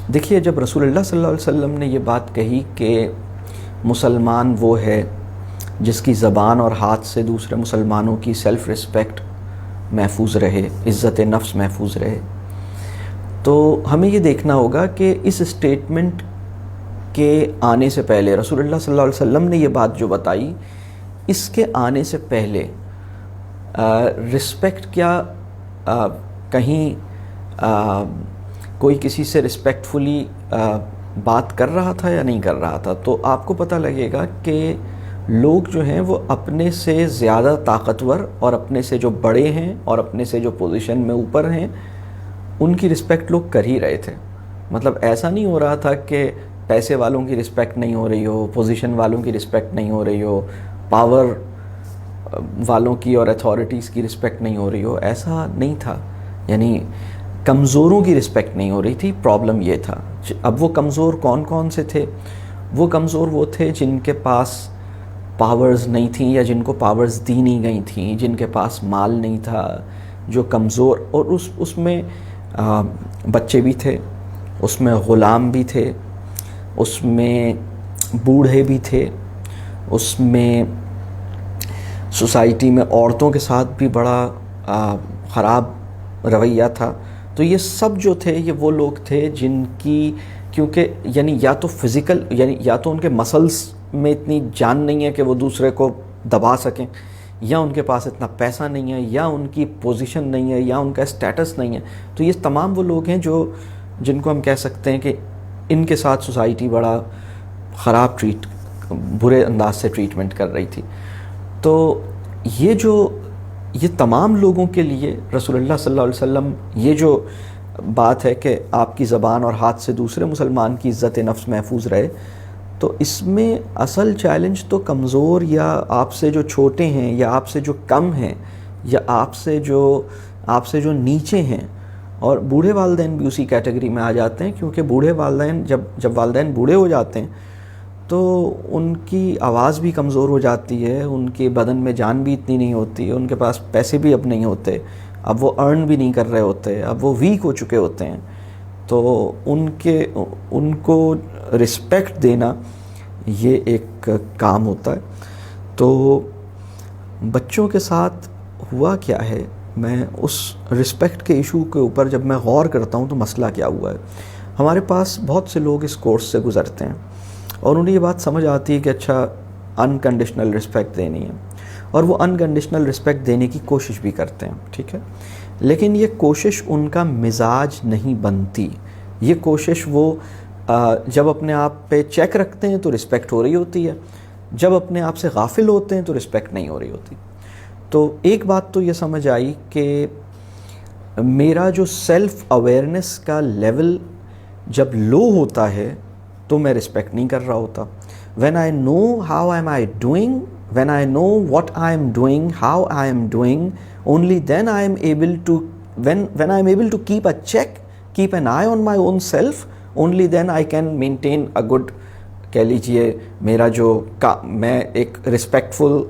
دیکھیے، جب رسول اللہ صلی اللہ علیہ وسلم نے یہ بات کہی کہ مسلمان وہ ہے جس کی زبان اور ہاتھ سے دوسرے مسلمانوں کی سیلف رسپیکٹ محفوظ رہے، عزت نفس محفوظ رہے، تو ہمیں یہ دیکھنا ہوگا کہ اس اسٹیٹمنٹ کے آنے سے پہلے رسول اللہ صلی اللہ علیہ وسلم نے یہ بات جو بتائی، اس کے آنے سے پہلے رسپیکٹ کیا کہیں کوئی کسی سے رسپیکٹفلی بات کر رہا تھا یا نہیں کر رہا تھا؟ تو آپ کو پتہ لگے گا کہ لوگ جو ہیں وہ اپنے سے زیادہ طاقتور اور اپنے سے جو بڑے ہیں اور اپنے سے جو پوزیشن میں اوپر ہیں ان کی رسپیکٹ لوگ کر ہی رہے تھے. مطلب ایسا نہیں ہو رہا تھا کہ پیسے والوں کی رسپیکٹ نہیں ہو رہی ہو، پوزیشن والوں کی رسپیکٹ نہیں ہو رہی ہو، پاور والوں کی اور اتھارٹیز کی رسپیکٹ نہیں ہو رہی ہو. ایسا نہیں تھا. یعنی کمزوروں کی رسپیکٹ نہیں ہو رہی تھی. پرابلم یہ تھا. اب وہ کمزور کون کون سے تھے؟ وہ کمزور وہ تھے جن کے پاس پاورز نہیں تھیں یا جن کو پاورز دی نہیں گئی تھیں، جن کے پاس مال نہیں تھا، جو کمزور. اور اس میں بچے بھی تھے، اس میں غلام بھی تھے، اس میں بوڑھے بھی تھے، اس میں سوسائٹی میں عورتوں کے ساتھ بھی بڑا خراب رویہ تھا. تو یہ سب جو تھے یہ وہ لوگ تھے جن کی، کیونکہ یعنی یا تو فزیکل، یعنی یا تو ان کے مسلز میں اتنی جان نہیں ہے کہ وہ دوسرے کو دبا سکیں، یا ان کے پاس اتنا پیسہ نہیں ہے، یا ان کی پوزیشن نہیں ہے، یا ان کا اسٹیٹس نہیں ہے. تو یہ تمام وہ لوگ ہیں جن کو ہم کہہ سکتے ہیں کہ ان کے ساتھ سوسائٹی بڑا خراب برے انداز سے ٹریٹمنٹ کر رہی تھی. تو یہ تمام لوگوں کے لیے رسول اللہ صلی اللہ علیہ وسلم یہ جو بات ہے کہ آپ کی زبان اور ہاتھ سے دوسرے مسلمان کی عزت نفس محفوظ رہے، تو اس میں اصل چیلنج تو کمزور یا آپ سے جو چھوٹے ہیں یا آپ سے جو کم ہیں یا آپ سے جو نیچے ہیں، اور بوڑھے والدین بھی اسی کیٹیگری میں آ جاتے ہیں، کیونکہ بوڑھے والدین جب والدین بوڑھے ہو جاتے ہیں تو ان کی آواز بھی کمزور ہو جاتی ہے، ان کے بدن میں جان بھی اتنی نہیں ہوتی، ان کے پاس پیسے بھی اب نہیں ہوتے، اب وہ ارن بھی نہیں کر رہے ہوتے، اب وہ ویک ہو چکے ہوتے ہیں. تو ان کو رسپیکٹ دینا یہ ایک کام ہوتا ہے. تو بچوں کے ساتھ ہوا کیا ہے، میں اس رسپیکٹ کے ایشو کے اوپر جب میں غور کرتا ہوں تو مسئلہ کیا ہوا ہے. ہمارے پاس بہت سے لوگ اس کورس سے گزرتے ہیں اور انہیں یہ بات سمجھ آتی ہے کہ اچھا انکنڈیشنل رسپیکٹ دینی ہے، اور وہ انکنڈیشنل رسپیکٹ دینے کی کوشش بھی کرتے ہیں، ٹھیک ہے. لیکن یہ کوشش ان کا مزاج نہیں بنتی. یہ کوشش وہ جب اپنے آپ پہ چیک رکھتے ہیں تو رسپیکٹ ہو رہی ہوتی ہے، جب اپنے آپ سے غافل ہوتے ہیں تو رسپیکٹ نہیں ہو رہی ہوتی. تو ایک بات تو یہ سمجھ آئی کہ میرا جو سیلف اویئرنیس کا لیول جب لو ہوتا ہے تو میں رسپیکٹ نہیں کر رہا ہوتا. when I know how am I doing, when I know what I am doing, how I am doing, only then I am able to, when I am able to keep a check, keep an eye on my own self, only then I can maintain a good, کہہ لیجئے میرا جو میں ایک respectful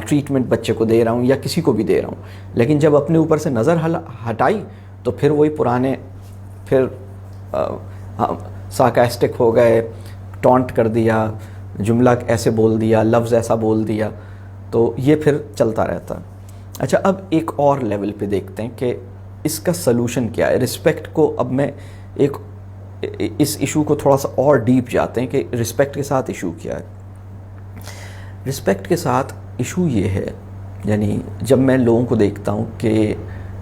treatment بچے کو دے رہا ہوں یا کسی کو بھی دے رہا ہوں. لیکن جب اپنے اوپر سے نظر ہٹائی تو پھر وہی پرانے پھر سارکاسٹک ہو گئے، ٹونٹ کر دیا، جملہ ایسے بول دیا، لفظ ایسا بول دیا، تو یہ پھر چلتا رہتا. اچھا، اب ایک اور لیول پہ دیکھتے ہیں کہ اس کا سلوشن کیا ہے. رسپیکٹ کو اب میں اس ایشو کو تھوڑا سا اور ڈیپ جاتے ہیں کہ رسپیکٹ کے ساتھ ایشو کیا ہے. رسپیکٹ کے ساتھ ایشو یہ ہے، یعنی جب میں لوگوں کو دیکھتا ہوں کہ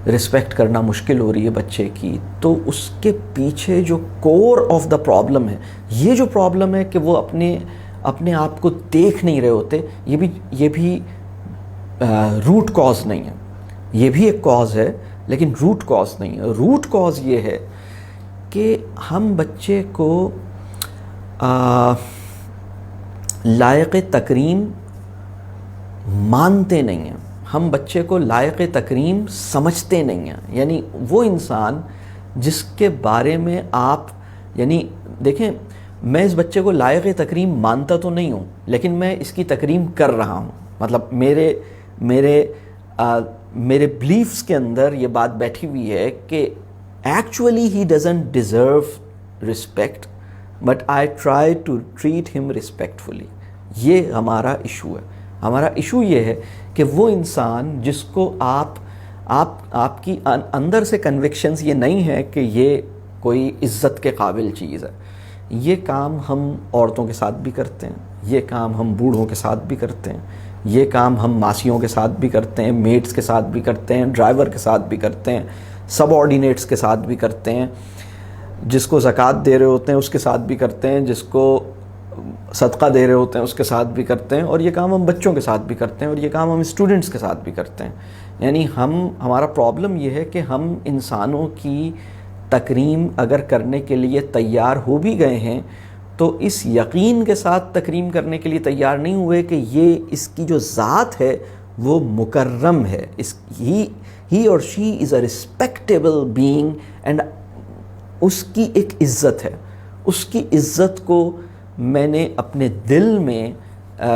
رسپیکٹ کرنا مشکل ہو رہی ہے بچے کی، تو اس کے پیچھے جو کور آف دا پرابلم ہے، یہ جو پرابلم ہے کہ وہ اپنے آپ کو دیکھ نہیں رہے ہوتے، یہ بھی روٹ کاز نہیں ہے. یہ بھی ایک کاز ہے لیکن روٹ کاز نہیں ہے. روٹ کاز یہ ہے کہ ہم بچے کو لائق تکریم مانتے نہیں ہیں، ہم بچے کو لائق تکریم سمجھتے نہیں ہیں. یعنی وہ انسان جس کے بارے میں آپ، یعنی دیکھیں، میں اس بچے کو لائق تکریم مانتا تو نہیں ہوں لیکن میں اس کی تکریم کر رہا ہوں. مطلب میرے بلیفز کے اندر یہ بات بیٹھی ہوئی ہے کہ actually he doesn't deserve respect, but I try to treat him respectfully. یہ ہمارا ایشو ہے. ہمارا ایشو یہ ہے کہ وہ انسان جس کو آپ کی اندر سے کنوکشنز یہ نہیں ہے کہ یہ کوئی عزت کے قابل چیز ہے. یہ کام ہم عورتوں کے ساتھ بھی کرتے ہیں, یہ کام ہم بوڑھوں کے ساتھ بھی کرتے ہیں, یہ کام ہم ماسیوں کے ساتھ بھی کرتے ہیں, میٹس کے ساتھ بھی کرتے ہیں, ڈرائیور کے ساتھ بھی کرتے ہیں, سب آرڈینیٹس کے ساتھ بھی کرتے ہیں, جس کو زکوٰۃ دے رہے ہوتے ہیں اس کے ساتھ بھی کرتے ہیں, جس کو صدقہ دے رہے ہوتے ہیں اس کے ساتھ بھی کرتے ہیں, اور یہ کام ہم بچوں کے ساتھ بھی کرتے ہیں, اور یہ کام ہم اسٹوڈنٹس کے ساتھ بھی کرتے ہیں. یعنی ہمارا پرابلم یہ ہے کہ ہم انسانوں کی تکریم اگر کرنے کے لیے تیار ہو بھی گئے ہیں تو اس یقین کے ساتھ تکریم کرنے کے لیے تیار نہیں ہوئے کہ یہ اس کی جو ذات ہے وہ مکرم ہے. ہی اور شی از اے ریسپیکٹیبل بینگ, اینڈ اس کی ایک عزت ہے. اس کی عزت کو میں نے اپنے دل میں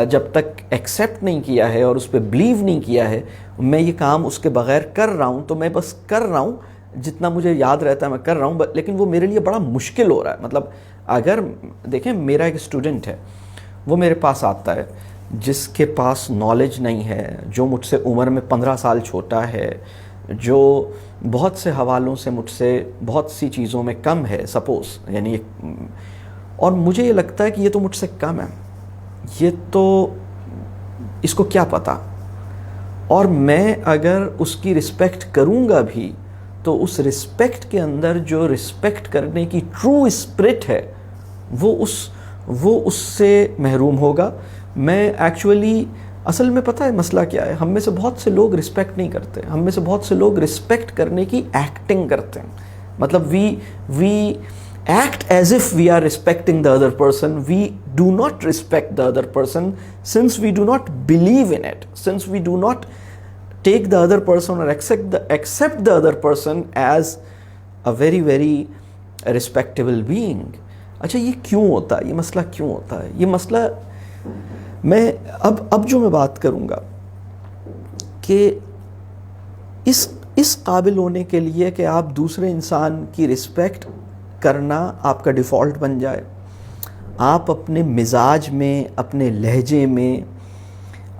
جب تک ایکسیپٹ نہیں کیا ہے اور اس پہ بلیو نہیں کیا ہے, میں یہ کام اس کے بغیر کر رہا ہوں, تو میں بس کر رہا ہوں جتنا مجھے یاد رہتا ہے میں کر رہا ہوں, لیکن وہ میرے لیے بڑا مشکل ہو رہا ہے. مطلب اگر دیکھیں میرا ایک اسٹوڈنٹ ہے, وہ میرے پاس آتا ہے جس کے پاس نالج نہیں ہے, جو مجھ سے عمر میں 15 سال چھوٹا ہے, جو بہت سے حوالوں سے مجھ سے بہت سی چیزوں میں کم ہے سپوز, یعنی اور مجھے یہ لگتا ہے کہ یہ تو مجھ سے کم ہے, یہ تو اس کو کیا پتہ, اور میں اگر اس کی رسپیکٹ کروں گا بھی تو اس رسپیکٹ کے اندر جو رسپیکٹ کرنے کی ٹرو اسپرٹ ہے وہ اس سے محروم ہوگا. میں ایکچولی اصل میں پتہ ہے مسئلہ کیا ہے, ہم میں سے بہت سے لوگ رسپیکٹ نہیں کرتے, ہم میں سے بہت سے لوگ رسپیکٹ کرنے کی ایکٹنگ کرتے ہیں. مطلب وی act as if we are respecting the other person. We do not respect the other person since we do not believe in it, since we do not take the other person or accept the other person as a very very respectable being. اچھا یہ کیوں ہوتا ہے, یہ مسئلہ کیوں ہوتا ہے؟ یہ مسئلہ میں اب جو میں بات کروں گا کہ اس قابل ہونے کے لیے کہ آپ دوسرے انسان کی رسپیکٹ کرنا آپ کا ڈیفالٹ بن جائے, آپ اپنے مزاج میں, اپنے لہجے میں,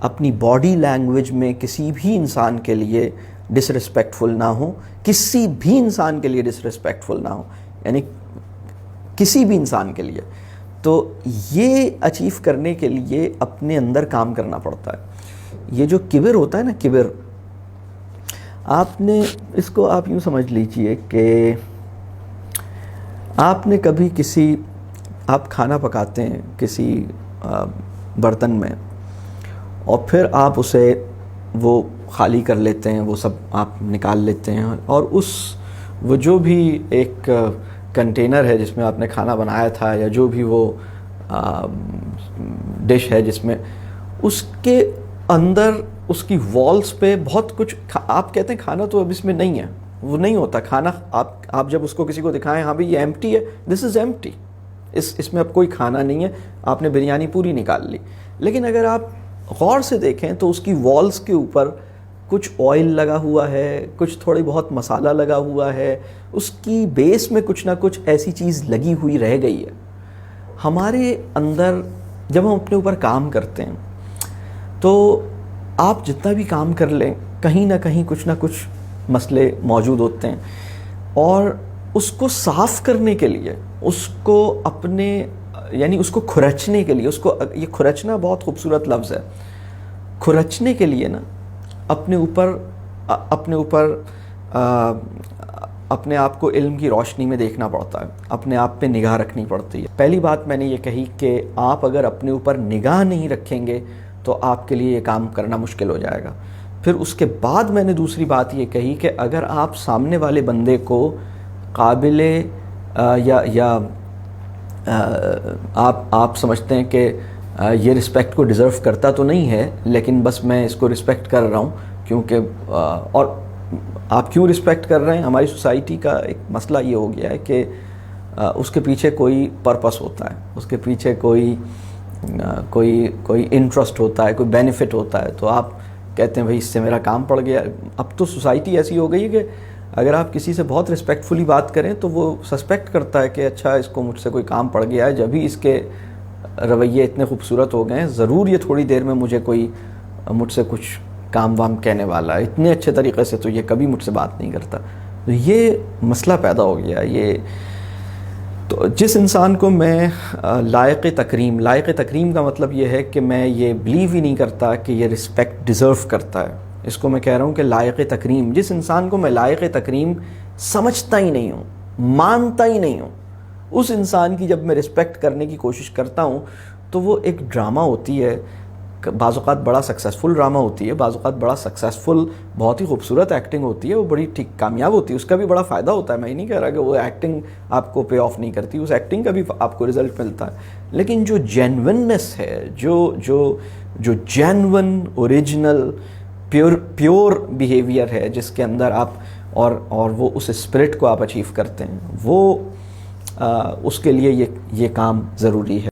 اپنی باڈی لینگویج میں کسی بھی انسان کے لیے ڈس رسپیکٹفل نہ ہو, کسی بھی انسان کے لیے ڈس رسپیکٹفل نہ ہو, یعنی کسی بھی انسان کے لیے. تو یہ اچیو کرنے کے لیے اپنے اندر کام کرنا پڑتا ہے. یہ جو کبر ہوتا ہے نا, کبر, آپ نے اس کو آپ یوں سمجھ لیجئے کہ آپ نے کبھی آپ کھانا پکاتے ہیں کسی برتن میں, اور پھر آپ اسے وہ خالی کر لیتے ہیں, وہ سب آپ نکال لیتے ہیں, اور وہ جو بھی ایک کنٹینر ہے جس میں آپ نے کھانا بنایا تھا, یا جو بھی وہ ڈش ہے جس میں, اس کے اندر اس کی والز پہ بہت کچھ, آپ کہتے ہیں کھانا تو اب اس میں نہیں ہے, وہ نہیں ہوتا کھانا. آپ جب اس کو کسی کو دکھائیں, ہاں بھئی یہ ایمپٹی ہے, دس از ایمپٹی, اس میں اب کوئی کھانا نہیں ہے, آپ نے بریانی پوری نکال لی. لیکن اگر آپ غور سے دیکھیں تو اس کی والز کے اوپر کچھ آئل لگا ہوا ہے, کچھ تھوڑی بہت مسالہ لگا ہوا ہے, اس کی بیس میں کچھ نہ کچھ ایسی چیز لگی ہوئی رہ گئی ہے. ہمارے اندر جب ہم اپنے اوپر کام کرتے ہیں تو آپ جتنا بھی کام کر لیں, کہیں نہ کہیں کچھ نہ کچھ مسئلے موجود ہوتے ہیں, اور اس کو صاف کرنے کے لیے, اس کو اپنے یعنی اس کو کھرچنے کے لیے, اس کو, یہ کھرچنا بہت خوبصورت لفظ ہے, کھرچنے کے لیے نا اپنے اوپر اپنے آپ کو علم کی روشنی میں دیکھنا پڑتا ہے, اپنے آپ پہ نگاہ رکھنی پڑتی ہے. پہلی بات میں نے یہ کہی کہ آپ اگر اپنے اوپر نگاہ نہیں رکھیں گے تو آپ کے لیے یہ کام کرنا مشکل ہو جائے گا. پھر اس کے بعد میں نے دوسری بات یہ کہی کہ اگر آپ سامنے والے بندے کو قابل یا آپ سمجھتے ہیں کہ یہ رسپیکٹ کو ڈیزرو کرتا تو نہیں ہے, لیکن بس میں اس کو رسپیکٹ کر رہا ہوں کیونکہ, اور آپ کیوں رسپیکٹ کر رہے ہیں؟ ہماری سوسائٹی کا ایک مسئلہ یہ ہو گیا ہے کہ اس کے پیچھے کوئی پرپس ہوتا ہے, اس کے پیچھے کوئی انٹرسٹ ہوتا ہے, کوئی بینیفٹ ہوتا ہے, تو آپ کہتے ہیں بھائی اس سے میرا کام پڑ گیا. اب تو سوسائٹی ایسی ہو گئی ہے کہ اگر آپ کسی سے بہت رسپیکٹفلی بات کریں تو وہ سسپیکٹ کرتا ہے کہ اچھا اس کو مجھ سے کوئی کام پڑ گیا ہے، جب ہی اس کے رویے اتنے خوبصورت ہو گئے ہیں، ضرور یہ تھوڑی دیر میں مجھ سے کچھ کام وام کہنے والا ہے، اتنے اچھے طریقے سے تو یہ کبھی مجھ سے بات نہیں کرتا. تو یہ مسئلہ پیدا ہو گیا. یہ تو جس انسان کو میں لائق تکریم کا مطلب یہ ہے کہ میں یہ بلیو ہی نہیں کرتا کہ یہ رسپیکٹ ڈیزرو کرتا ہے، اس کو میں کہہ رہا ہوں کہ لائق تکریم، جس انسان کو میں لائق تکریم سمجھتا ہی نہیں ہوں، مانتا ہی نہیں ہوں، اس انسان کی جب میں رسپیکٹ کرنے کی کوشش کرتا ہوں تو وہ ایک ڈرامہ ہوتی ہے، بعض اوقات بڑا سکسیسفل ڈرامہ ہوتی ہے، بعض اوقات بڑا سکسیسفل بہت ہی خوبصورت ایکٹنگ ہوتی ہے، وہ بڑی ٹھیک کامیاب ہوتی ہے، اس کا بھی بڑا فائدہ ہوتا ہے. میں یہ نہیں کہہ رہا کہ وہ ایکٹنگ آپ کو پے آف نہیں کرتی، اس ایکٹنگ کا بھی آپ کو رزلٹ ملتا ہے. لیکن جو جینوننس ہے، جو جینون اوریجنل پیور بیہیویئر ہے، جس کے اندر آپ اور وہ اس اسپرٹ کو آپ اچیو کرتے ہیں، وہ اس کے لیے یہ کام ضروری ہے.